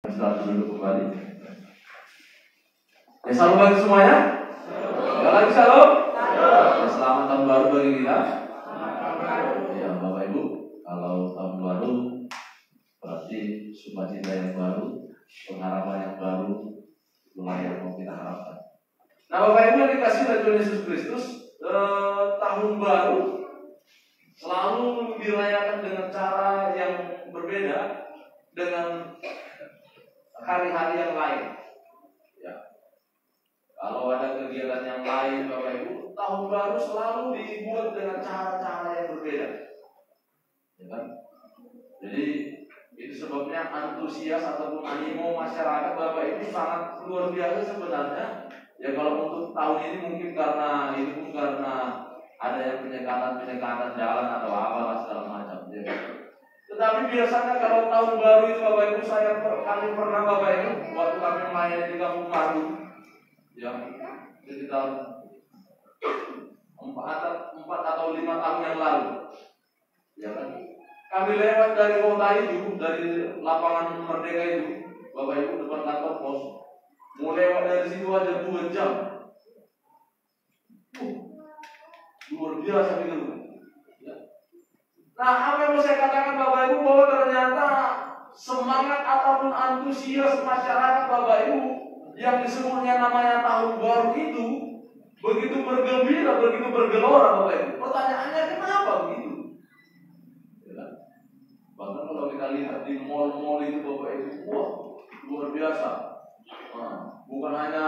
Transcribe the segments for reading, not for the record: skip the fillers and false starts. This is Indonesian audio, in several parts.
Selamat duduk kembali. Ya, salam bagi semuanya. Enggak lagi salam. Ya, selamat tahun baru bagi kita. Ya, Bapak Ibu, kalau tahun baru berarti sukacita yang baru, pengharapan yang baru, itulah yang mau kita harapkan. Nah, Bapak Ibu yang dikasih oleh Tuhan Yesus Kristus, tahun baru selalu dirayakan dengan cara yang berbeda dengan hari-hari yang lain. Ya. Kalau ada kegiatan yang lain, Bapak Ibu, tahun baru selalu dibuat dengan cara-cara yang berbeda. Ya kan? Jadi itu sebabnya antusias ataupun animo masyarakat Bapak Ibu sangat luar biasa sebenarnya. Ya, kalau untuk tahun ini mungkin karena itu pun karena ada yang penyekatan jalan atau apalah segala macam. Ya. Tetapi biasanya kalau tahun baru itu Bapak Ibu, kami pernah Bapak Ibu waktu kami main di Kampung Baru, ya sekitar 4 atau 5 tahun yang lalu, ya kan? Kami lewat dari kota itu, dari lapangan Merdeka itu, Bapak Ibu depan kantor pos, mau lewat dari situ aja 2 jam. Luar biasa gitu. Nah, apa yang mau saya katakan Bapak Ibu, bahwa ternyata semangat ataupun antusias masyarakat Bapak Ibu yang disebutnya namanya tahun baru itu begitu bergembira, begitu bergelora Bapak Ibu. Pertanyaannya kenapa begitu? Ya. Bahkan kalau kita lihat di mal-mal itu Bapak Ibu, wah luar biasa. Nah, bukan hanya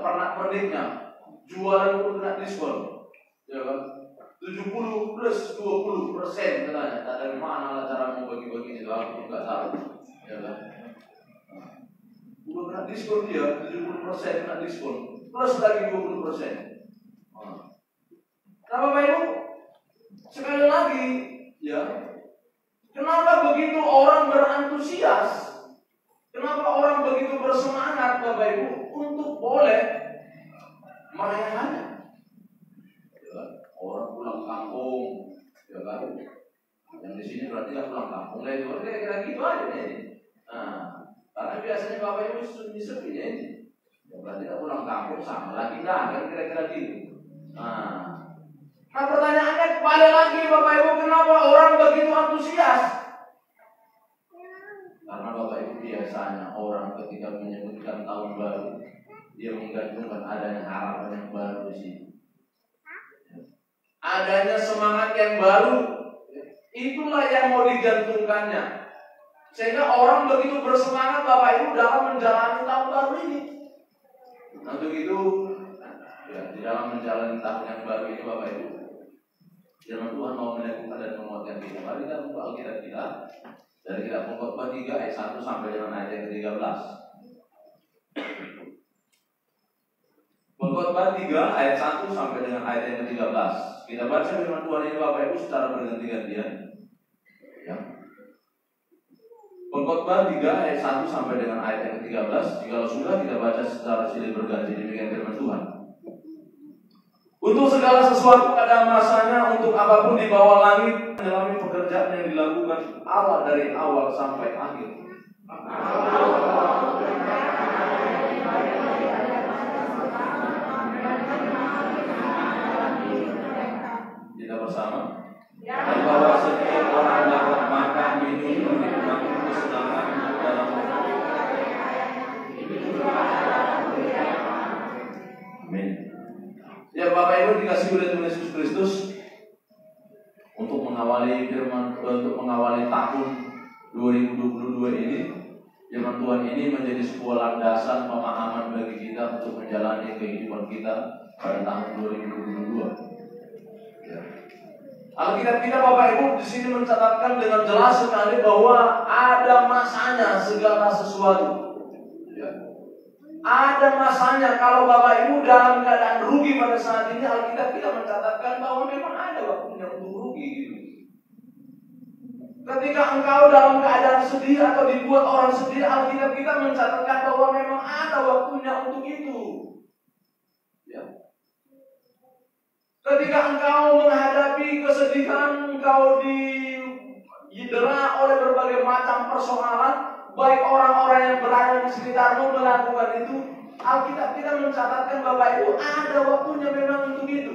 pernak-perniknya, jualan pun kena diskon, ya kan? 70 plus 20% katanya. Tak dari mana lah cara mau bagi-bagi itu, aku nggak tahu, ya kan? Udah kena diskon dia, 70% kena diskon, plus lagi 20%. Nah, Bapak Ibu, sekali lagi, ya, kenapa begitu orang berantusias? Kenapa orang begitu bersemangat, Bapak Ibu, untuk boleh merayakannya? Orang pulang kampung, ya kan? Yang di sini berarti nggak pulang kampung lagi, kira-kira gitu aja nih. Nah, karena biasanya Bapak Ibu sepi ya ini, ya berarti nggak pulang kampung sama lagi dah, kan kira-kira gitu. Nah, pertanyaannya kembali lagi Bapak Ibu, kenapa orang begitu antusias? Karena Bapak Ibu biasanya orang ketika menyebutkan tahun baru, dia menggantungkan adanya harapan yang baru di sini. Adanya semangat yang baru, itulah yang mau digantungkannya. Sehingga orang begitu bersemangat Bapak Ibu dalam menjalani tahun baru ini. Untuk itu, ya, di dalam menjalani tahun yang baru ini Bapak Ibu, firman Tuhan mau meneguhkan dan menguatkan kita. Mari kita buka Alkitab kita dari kitab Pengkhotbah 3 ayat 1 sampai dengan ayat yang ke-13. Pengkhotbah 3 ayat 1 sampai dengan ayat yang ke-13. Kita baca firman Tuhan ini Bapak Ibu secara berganti-gantian. Ya. Pengkhotbah 3 ayat 1 sampai dengan ayat yang ke-13. Jika sudah kita baca secara silih berganti, demikian firman Tuhan. Untuk segala sesuatu ada masanya, untuk apapun di bawah langit, mengalami pekerjaan yang dilakukan Allah dari awal sampai akhir. Kita bersama. Dan bahwa setiap orang dapat makan, minum, menikmati kesenangan dalam amin. Ya Bapak Ibu dikasih oleh Tuhan Yesus Kristus untuk mengawali tahun 2022 ini. Firman Tuhan ini menjadi sebuah landasan pemahaman bagi kita untuk menjalani kehidupan kita pada tahun 2022. Ya. Alkitab kita Bapak Ibu di sini mencatatkan dengan jelas sekali bahwa ada masanya segala sesuatu. Ya. Ada masanya. Kalau Bapak Ibu dalam keadaan rugi pada saat ini, Alkitab kita mencatatkan bahwa memang ada waktunya untuk rugi gitu. Ketika engkau dalam keadaan sedih atau dibuat orang sedih, Alkitab kita mencatatkan bahwa memang ada waktunya untuk itu. Ya. Ketika engkau menghadapi kesedihan, engkau didera oleh berbagai macam persoalan, baik orang-orang yang berada di sekitarmu melakukan itu, Alkitab kita mencatatkan Bapak Ibu ada waktunya memang untuk itu.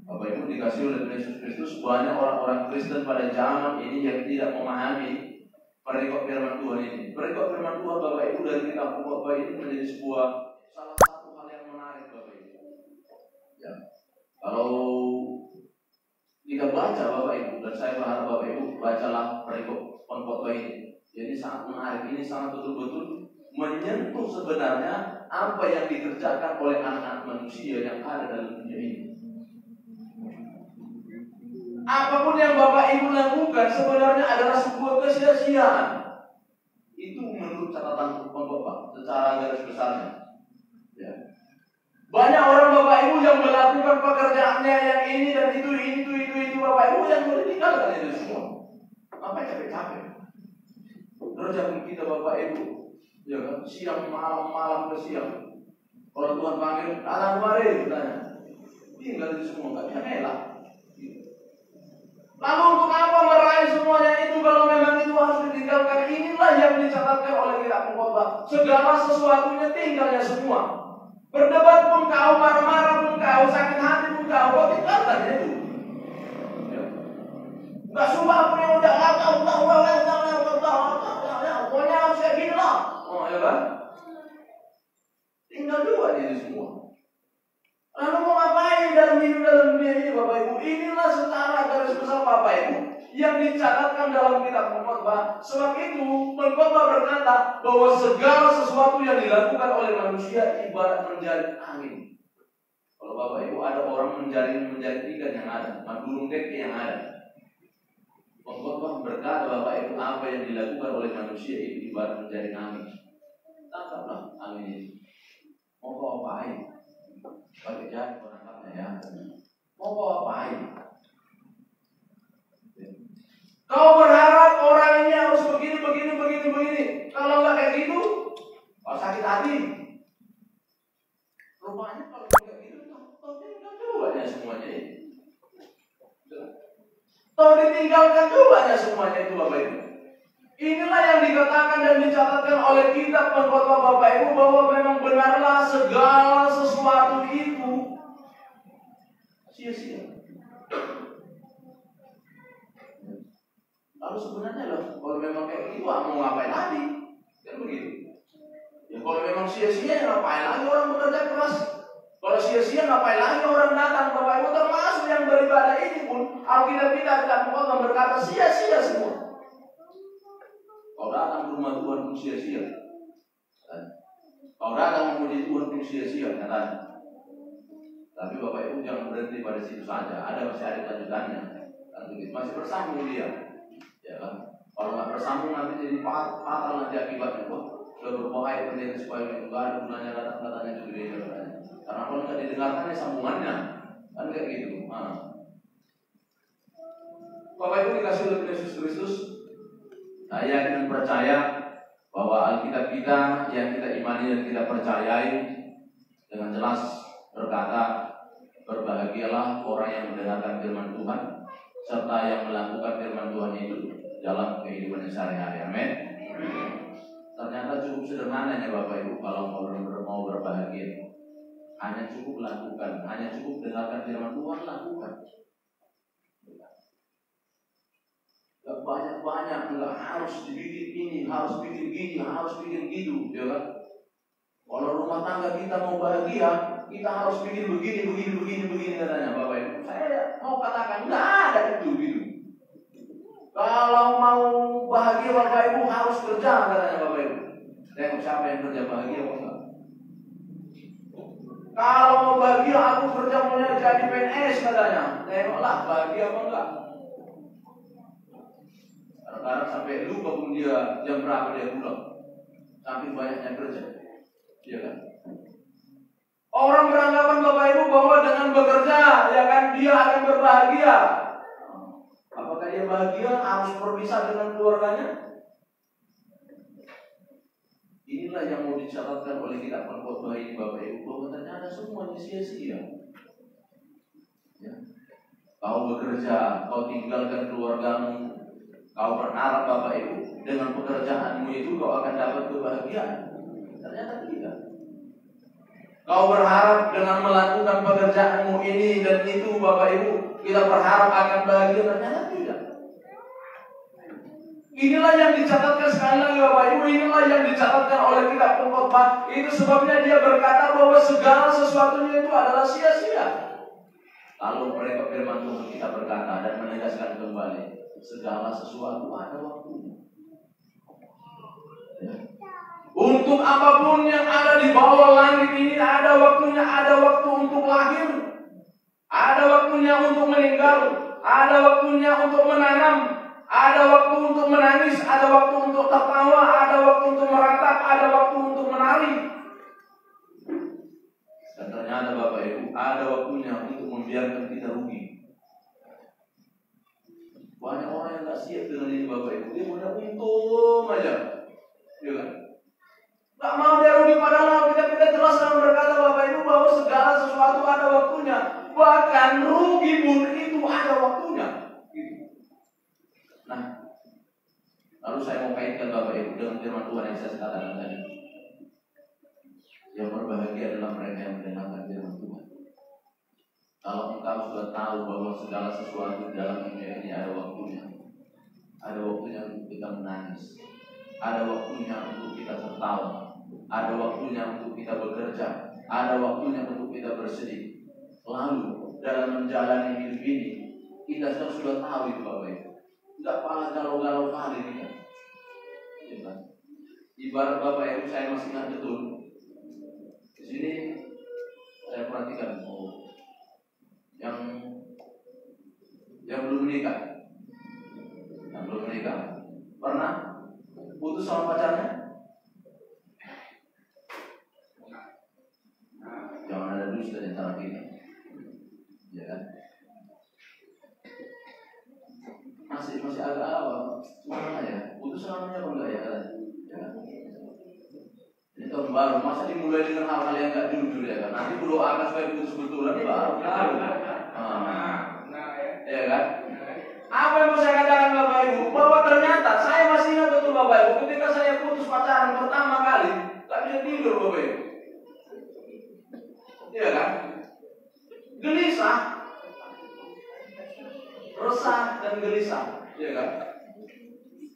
Bapak Ibu dikasih oleh Yesus Kristus, banyak orang-orang Kristen pada zaman ini yang tidak memahami perikop firman Tuhan ini. Perikop firman Tuhan Bapak Ibu dari kitab Khotbah ini menjadi sebuah salah satu hal yang menarik Bapak Ibu. Ya. Kalau kita baca Bapak Ibu, dan saya berharap Bapak Ibu bacalah perikop Khotbah ini. Jadi sangat menarik, ini sangat betul-betul menyentuh sebenarnya apa yang dikerjakan oleh anak-anak manusia yang ada dalam dunia ini. Apapun yang Bapak Ibu lakukan sebenarnya adalah sebuah kesia-siaan. Itu menurut catatan Khotbah secara garis besarnya. Ya. Banyak orang Bapak Ibu yang melakukan pekerjaannya yang ini dan itu Bapak Ibu yang boleh tinggalkan itu semua. Apa capek-capek? Kerja kita Bapak Ibu, ya kan? Siang malam ke siang. Kalau Tuhan panggil, datang kemari, bertanya. Tinggal itu semua, gak bisa ngelak. Lalu untuk apa meraih semuanya itu kalau memang itu harus ditinggalkan? Inilah yang dicatatkan oleh kitab Khotbah. Segala sesuatunya tinggalnya semua. Berdebat pun kau, marah-marah pun kau, sakit hati pun kau tinggalkan itu. Gak suka pun yang udah pokoknya harus kayak gini lah. Oh ya kan? Tinggal juga ini semua. Lalu mau ngapain dalam hidup dalam dunia ini Bapak Ibu? Inilah secara garis besar Bapak Ibu yang dicatatkan dalam kitab Khotbah. Sebab itu Khotbah berkata bahwa segala sesuatu yang dilakukan oleh manusia ibarat menjaring angin. Kalau Bapak Ibu ada orang menjaring ikan yang ada, burung deke yang ada. Khotbah berkata Bapak Ibu apa yang dilakukan oleh manusia itu ibarat menjaring angin. Tangkaplah angin ini. Mau kau apain? Pakai jari menangkapnya ya. Mau kau apain? Kau berharap orang ini harus begini. Kalau nggak kayak gitu, kau sakit hati. Rupanya kalau kayak gitu, kau tinggal juga ya semuanya ini. Kau ditinggalkan juga ya semuanya itu Bapak Ibu. Inilah yang dikatakan dan dicatatkan oleh kitab Khotbah Bapak Ibu bahwa memang benarlah segala sesuatu itu sia-sia. Lalu sebenarnya loh, kalau memang kayak gitu, mau ngapain lagi? Kan begitu. Ya kalau memang sia-sia, ngapain lagi orang bekerja keras? Kalau sia-sia, ngapain lagi orang datang? Bapak Ibu termasuk yang beribadah ini pun, Alkitab kita berkata sia-sia semua. Kau datang ke rumah Tuhan pun sia-sia. Kau datang memuji Tuhan pun sia-sia, katanya. Tapi Bapak Ibu jangan berhenti pada situ saja. Masih ada lanjutannya. Masih bersambung dia. Ya kan? Kalau nggak bersambung nanti jadi fatal nanti akibatnya. Sudah berbahaya pendeta supaya nggak ada gunanya datang-datangnya ke gereja. Karena kalau nggak didengarkannya sambungannya, kan kayak gitu. Bapak Ibu dikasih oleh Yesus Kristus, saya ingin percaya bahwa Alkitab kita yang kita imani dan kita percayai dengan jelas berkata, berbahagialah orang yang mendengarkan firman Tuhan serta yang melakukan firman Tuhan itu dalam kehidupan sehari-hari. Amin. Ternyata cukup sederhana ya Bapak Ibu kalau mau berbahagia. Hanya cukup lakukan, hanya cukup dengarkan firman Tuhan, lakukan. Gak banyak-banyak, nggak harus dibikin ini, harus bikin gini, harus bikin gitu, ya kan? Kalau rumah tangga kita mau bahagia, kita harus bikin begini katanya Bapak Ibu. Saya mau katakan nggak ada itu gitu. Kalau mau bahagia Bapak Ibu harus kerja katanya Bapak Ibu. Tengok siapa yang kerja bahagia apa enggak? Kalau mau bahagia aku kerja maunya jadi PNS katanya. Tengoklah bahagia apa enggak? Kadang-kadang sampai lupa pun dia jam berapa dia pulang. Saking banyaknya kerja. Iya kan? Orang beranggapan Bapak Ibu bahwa dengan bekerja ya kan dia akan berbahagia. Apakah dia bahagia harus berpisah dengan keluarganya? Inilah yang mau dicatatkan oleh kitab Khotbah ini Bapak Ibu, bahwa ternyata semuanya sia-sia. Ya. Kau bekerja, kau tinggalkan keluargamu, Kau berharap Bapak Ibu dengan pekerjaanmu itu kau akan dapat kebahagiaan. Ternyata tidak. Kau berharap dengan melakukan pekerjaanmu ini dan itu Bapak Ibu, kita berharap akan bahagia. Ternyata tidak. Inilah yang dicatatkan sekali lagi Bapak Ibu. Inilah yang dicatatkan oleh kitab Pengkhotbah. Itu sebabnya dia berkata bahwa segala sesuatunya itu adalah sia-sia. Lalu mereka firman Tuhan kita berkata dan menegaskan kembali, segala sesuatu ada waktunya. Ya. Untuk apapun yang ada di bawah langit ini ada waktunya. Ada waktu untuk lahir, ada waktunya untuk meninggal, ada waktunya untuk menanam, ada waktu untuk menangis, ada waktu untuk tertawa, ada waktu untuk meratap, ada waktu untuk menari. Dan ternyata Bapak Ibu, ada waktunya untuk membiarkan kita rugi. Banyak orang yang gak siap dengan ini Bapak Ibu. Dia punya untung aja, ya kan? Gak mau dia rugi, padahal kita jelas dalam berkata Bapak Ibu bahwa segala sesuatu ada waktunya. Bahkan rugi pun itu ada waktunya. Gitu. Nah, lalu saya mau kaitkan Bapak Ibu dengan firman Tuhan yang saya katakan tadi. Yang berbahagia adalah mereka yang mendengarkan firman Tuhan. Kalau engkau sudah tahu bahwa segala sesuatu dalam dunia ini ada waktunya. Ada waktunya untuk kita menangis, ada waktunya untuk kita tertawa, ada waktunya untuk kita bekerja, ada waktunya untuk kita bersedih. Lalu dalam menjalani hidup ini kita sudah tahu itu Bapak Ibu. Tidak pala galau-galau kali ini kan. Ibarat Bapak Ibu, saya masih ingat betul. Di sini saya perhatikan yang belum menikah, pernah putus sama pacarnya? Jangan ada dusta di antara kita, ya kan? Masih agak apa? Mana ya? Putus namanya apa enggak ya? Ya kan? Ini tahun baru, masa dimulai dengan hal-hal yang enggak jujur ya kan? Nanti berdoakan supaya putus betulan baru. Ya kan? Apa yang mau saya katakan Bapak Ibu? Bahwa ternyata saya masih ingat betul Bapak Ibu, ketika saya putus pacaran pertama kali, tak bisa tidur Bapak Ibu. Iya kan? Gelisah, resah dan gelisah, iya kan?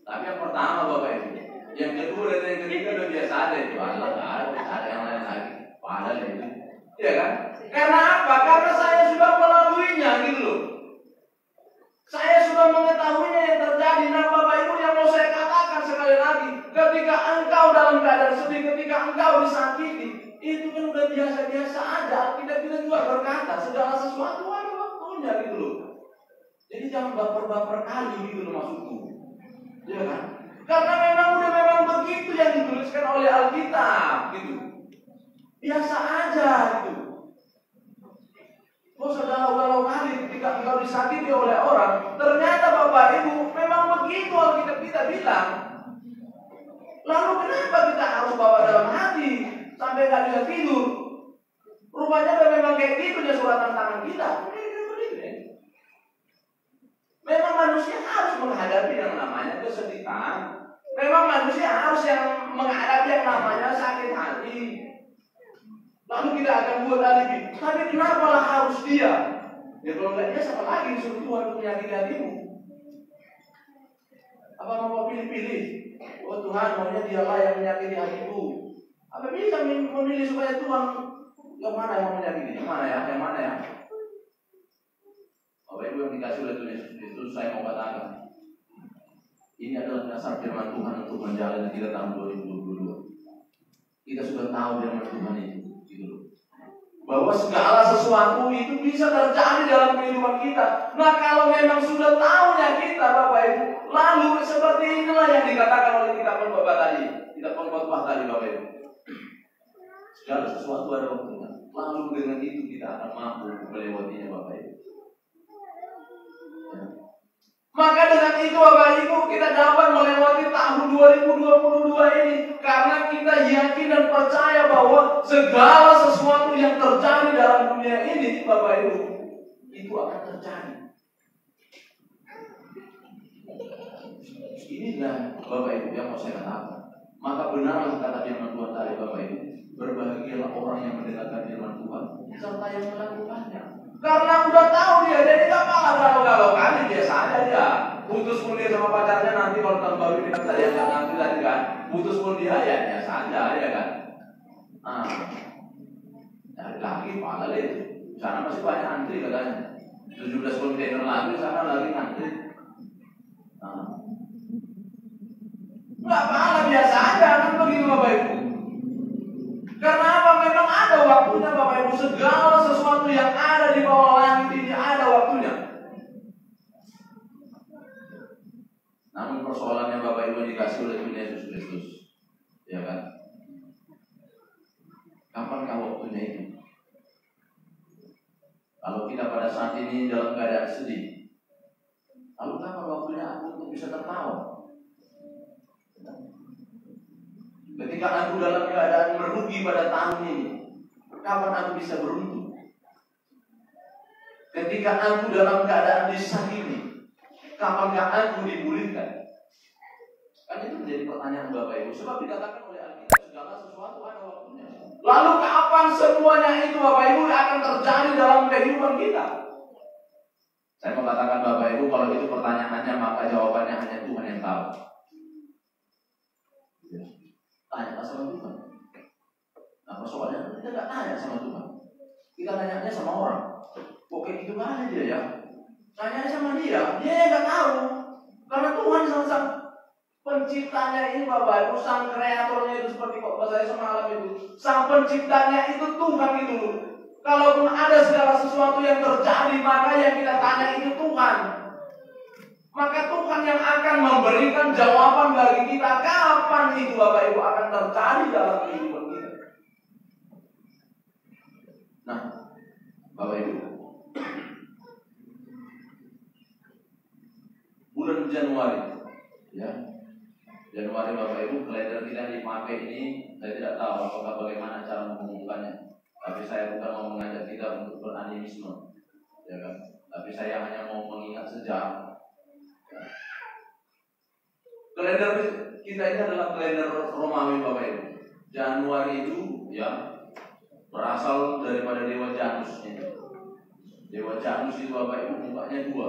Tapi yang pertama Bapak Ibu, yang kedua dan yang ketiga udah biasa aja itu. Ada yang lain lagi. Padahal itu, iya kan? Karena apa? Karena saya sudah melaluinya gitu loh. Saya sudah mengetahuinya yang terjadi. Nah Bapak Ibu, yang mau saya katakan sekali lagi, ketika engkau dalam keadaan sedih, ketika engkau disakiti, itu kan udah biasa-biasa aja. Kita juga berkata segala sesuatu ada waktunya gitu loh. Jadi jangan baper-baper kali gitu loh maksudku, ya kan? Karena memang begitu yang dituliskan oleh Alkitab gitu. Biasa aja gitu. Kok galau-galau kali ketika engkau disakiti oleh orang. Ternyata Bapak Ibu, memang begitu Alkitab kita bilang. Lalu kenapa kita harus bawa dalam hati sampai gak bisa tidur? Rupanya memang kayak gitu ya suratan tangan kita. Memang manusia harus menghadapi yang namanya kesedihan. Memang manusia harus yang menghadapi yang namanya sakit hati. Lalu kita akan buat alibi. Tapi kenapa lah harus dia? Ya kalau enggak dia, siapa lagi suruh Tuhan untuk menyakiti hatimu? Apa mau pilih-pilih? Oh Tuhan, maunya dialah yang menyakiti hatiku. Apa bisa memilih supaya Tuhan yang mana yang mau menyakiti? Yang mana ya? Bapak Ibu yang dikasih oleh Tuhan Yesus Kristus, saya mau katakan, ini adalah dasar firman Tuhan untuk menjalani kita tahun 2022. Kita sudah tahu firman Tuhan itu. Bahwa segala sesuatu itu bisa terjadi dalam kehidupan kita. Nah kalau memang sudah tahunya kita Bapak Ibu, lalu seperti inilah yang dikatakan oleh kitab Pengkhotbah tadi. Kitab Pengkhotbah tadi Bapak Ibu. Segala sesuatu ada waktunya. Lalu dengan itu kita akan mampu melewatinya Bapak Ibu. Maka dengan itu Bapak Ibu kita dapat melewati tahun 2022 ini. Karena kita yakin dan percaya bahwa segala sesuatu yang terjadi dalam dunia ini Bapak Ibu, itu akan terjadi. Inilah Bapak Ibu yang mau saya katakan. Maka benarlah kata firman Tuhan tadi Bapak Ibu, berbahagialah orang yang mendengarkan firman Tuhan serta yang melakukannya. Karena udah tahu dia, jadi gak malah galau-galau kali, biasa aja dia. Putus pun dia sama pacarnya, nanti kalau tahun baru ini kata dia nggak ngerti tadi kan. Putus pun dia ya biasa aja ya kan. Nah, cari lagi malah itu. Sana masih banyak antri katanya. 17 kontainer lagi, sana lagi antri. Nah, nggak malah biasa aja kan begitu Bapak Ibu. Karena apa? Memang ada waktunya Bapak Ibu. Segala sesuatu yang ada di bawah langit ini ada waktunya. Namun persoalannya Bapak Ibu dikasih oleh Tuhan Yesus Kristus, ya kan? Kapankah waktunya itu? Kalau kita pada saat ini dalam keadaan sedih, lalu kapan waktunya aku untuk bisa tertawa? Ketika aku dalam keadaan merugi pada tahun ini, kapan aku bisa beruntung? Ketika aku dalam keadaan disakiti, kapankah aku dipulihkan? Kan itu menjadi pertanyaan Bapak Ibu. Sebab dikatakan oleh Alkitab segala sesuatu ada waktunya. Lalu kapan semuanya itu Bapak Ibu akan terjadi dalam kehidupan kita? Saya mengatakan Bapak Ibu, kalau itu pertanyaannya maka jawabannya hanya Tuhan yang tahu. Tanya sama Tuhan. Nah persoalannya kita nggak tanya sama Tuhan. Kita tanya sama orang. Kok kayak gitu kan aja ya? Tanya sama dia nggak tahu. Karena Tuhan sang penciptanya ini Bapak Ibu, sang kreatornya itu seperti kok saya semalam itu. Sang penciptanya itu Tuhan itu. Kalaupun ada segala sesuatu yang terjadi, maka yang kita tanya itu Tuhan. Maka Tuhan yang akan memberikan jawaban bagi kita kapan itu Bapak Ibu akan terjadi dalam kehidupan kita. Nah, Bapak Ibu, bulan Januari, ya, Januari Bapak Ibu, kalender kita dipakai ini, saya tidak tahu apakah bagaimana cara mengumumkannya. Tapi saya bukan mau mengajak kita untuk beranimisme, ya kan? Tapi saya hanya mau mengingat sejarah. Kalender kita ini adalah kalender Romawi Bapak Ibu. Januari itu ya berasal daripada Dewa Janus ini. Dewa Janus itu Bapak Ibu mukanya dua,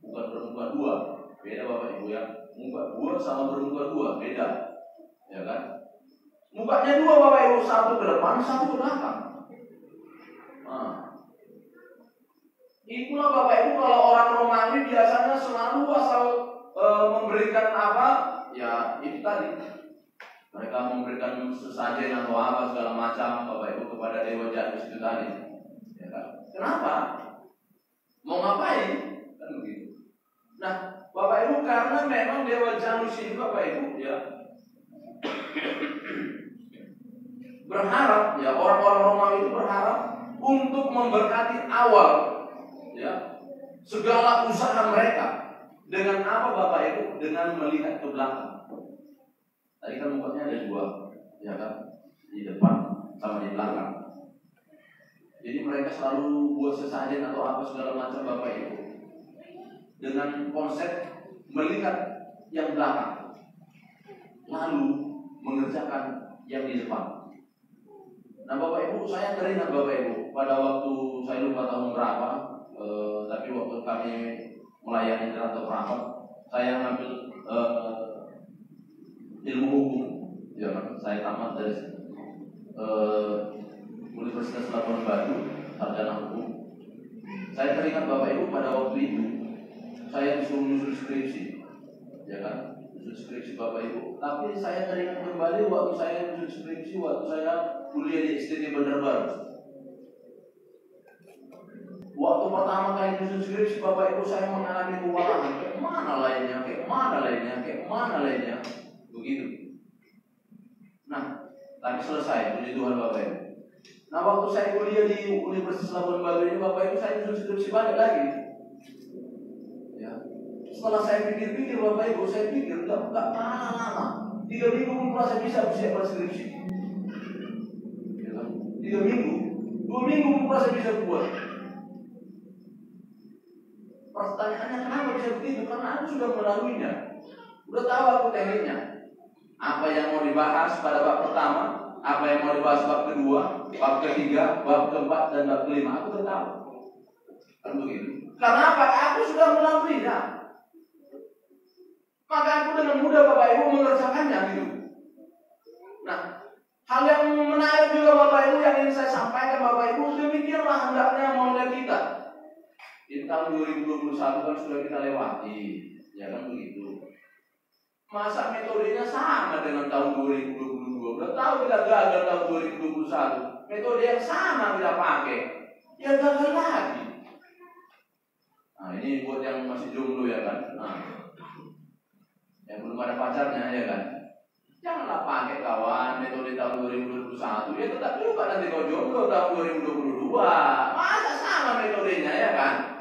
bukan bermuka dua. Beda Bapak Ibu ya. Muka dua sama bermuka dua beda, ya kan? Mukanya dua Bapak Ibu, satu ke depan, satu ke belakang. Nah, itulah Bapak Ibu kalau orang Romawi biasanya selalu asal memberikan apa? Ya itu tadi. Mereka memberikan sesajen atau apa segala macam Bapak Ibu kepada Dewa Janus itu tadi. Ya kan? Kenapa? Mau ngapain? Kan begitu. Nah, Bapak Ibu karena memang Dewa Janus ini Bapak Ibu ya berharap ya orang-orang Romawi itu berharap untuk memberkati awal ya segala usaha mereka. Dengan apa Bapak Ibu? Dengan melihat ke belakang. Tadi kan mukanya ada dua, ya kan? Di depan sama di belakang. Jadi mereka selalu buat sesajen atau apa segala macam Bapak Ibu dengan konsep melihat yang belakang, lalu mengerjakan yang di depan. Nah Bapak Ibu, saya teringat Bapak Ibu pada waktu saya lupa tahun berapa, tapi waktu kami melayani atau perapat, saya ngambil ilmu hukum, ya kan? Saya tamat dari Universitas Labuan Batu, sarjana hukum. Saya teringat Bapak Ibu pada waktu itu saya disuruh nyusun skripsi, ya kan? Nyusun skripsi Bapak Ibu. Tapi saya teringat kembali waktu saya nyusun skripsi waktu saya kuliah di STT Bandar Baru. Waktu pertama kali nyusun skripsi Bapak Ibu saya mengalami kewalahan. Kayak mana lainnya, begitu. Nah, tapi selesai, puji Tuhan Bapak Ibu. Nah, waktu saya kuliah di Universitas Labuan Batu ini Bapak Ibu saya nyusun skripsi balik lagi. Ya. Setelah saya pikir-pikir Bapak Ibu, saya pikir enggak lama. 3 minggu pun merasa bisa bersiap skripsi. Ya, 3 minggu, 2 minggu pun merasa bisa buat. Pertanyaannya kenapa bisa begitu? Karena aku sudah melaluinya. Udah tahu aku tekniknya. Apa yang mau dibahas pada bab pertama, apa yang mau dibahas bab kedua, bab ketiga, bab keempat, dan bab kelima. Aku udah tahu. Kan begitu. Karena apa? Aku sudah melaluinya. Maka aku dengan mudah Bapak Ibu mengerjakannya gitu. Nah, hal yang menarik juga Bapak Ibu yang ingin saya sampaikan Bapak Ibu, demikianlah hendaknya maunya kita. Di tahun 2021 kan sudah kita lewati, ya kan begitu. Masa metodenya sama dengan tahun 2022? Udah tahu kita gagal tahun 2021. Metode yang sama kita pakai, ya gagal lagi. Nah ini buat yang masih jomblo ya kan. Nah, yang belum ada pacarnya ya kan. Janganlah pakai kawan metode tahun 2021. Ya tetap juga nanti kau jomblo tahun 2022. Masa sama metodenya ya kan?